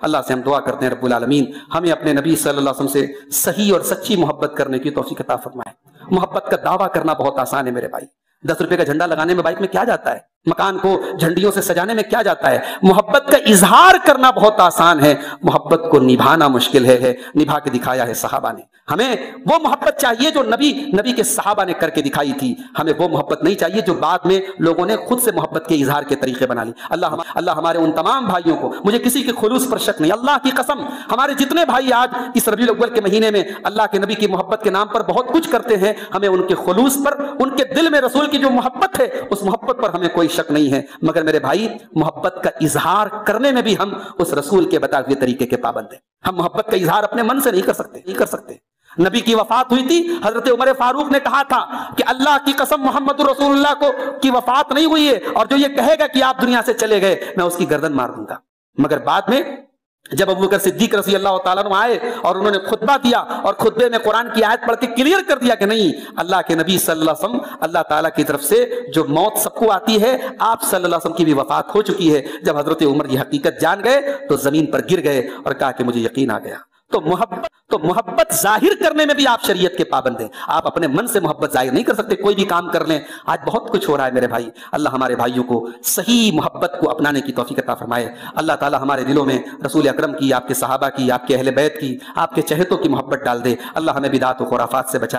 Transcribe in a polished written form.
اللہ سے ہم دعا کرتے ہیں رب العالمین ہمیں اپنے نبی صلی اللہ علیہ وسلم سے صحیح اور سچی محبت کرنے کی توفیق عطا فرمائے۔ محبت کا دعویٰ کرنا بہت آسان ہے میرے بھائی، 10 روپے کا جھنڈا لگانے میں بائک میں کیا جاتا ہے، مکان کو جھنڈیوں سے سجانے میں کیا جاتا ہے؟ محبت کا اظہار کرنا بہت آسان ہے، محبت کو نبھانا مشکل ہے۔ نبھا کے دکھایا ہے صحابہ نے۔ ہمیں وہ محبت چاہیے جو نبی کے صحابہ نے کر کے دکھائی تھی، ہمیں وہ محبت نہیں چاہیے جو بعد میں لوگوں نے خود سے محبت کے اظہار کے طریقے بنا لی۔ اللہ ہمارے ان تمام بھائیوں کو، مجھے کسی کے خلوص پر شک نہیں، اللہ کی قسم ہمارے جتنے بھائی آج اس ربیع الاول کے مہینے میں اللہ کے نبی کی محبت کے نام پر بہت کچھ کرتے ہیں، ہمیں ان کے خلوص پر، ان کے دل میں رسول کی جو محبت ہے اس محبت پر ہمیں کوئی شک نہیں ہے، مگر میرے بھائی محبت کا اظہار کرنے میں بھی ہم اس رسول کے بتائے ہوئے طریقے کے پابند ہیں۔ ہم محبت کا اظہار اپنے من سے نہیں کر سکتے۔ نبی کی وفات ہوئی تھی، حضرت عمر فاروق نے کہا تھا کہ اللہ کی قسم محمد رسول اللہ کی وفات نہیں ہوئی ہے، اور جو یہ کہے گا کہ آپ دنیا سے چلے گئے میں اس کی گردن مار دوں گا۔ مگر بعد میں جب ابوبکر صدیق رضی اللہ تعالیٰ عنہ آئے اور انہوں نے خطبہ دیا اور خطبے میں قرآن کی آیت پڑھ کے کلیئر کر دیا کہ نہیں، اللہ کے نبی صلی اللہ علیہ وسلم اللہ تعالیٰ کی طرف سے جو موت سب کو آتی ہے، آپ صلی اللہ علیہ وسلم کی بھی وفات ہو چکی ہے۔ جب حضرت عمر یہ حقیقت جان گئے تو زمین پر گر گئے اور کہا کہ مجھے یقین آ گیا۔ تو محبت ظاہر کرنے میں بھی آپ شریعت کے پابند ہیں، آپ اپنے من سے محبت ظاہر نہیں کر سکتے، کوئی بھی کام کر لیں۔ آج بہت کچھ ہو رہا ہے میرے بھائی، اللہ ہمارے بھائیوں کو صحیح محبت کو اپنانے کی توفیق عطا فرمائے۔ اللہ تعالی ہمارے دلوں میں رسول اکرم کی، آپ کے صحابہ کی، آپ کے اہل بیت کی، آپ کے چہتوں کی محبت ڈال دے۔ اللہ ہمیں بدعات و خرافات سے بچائے۔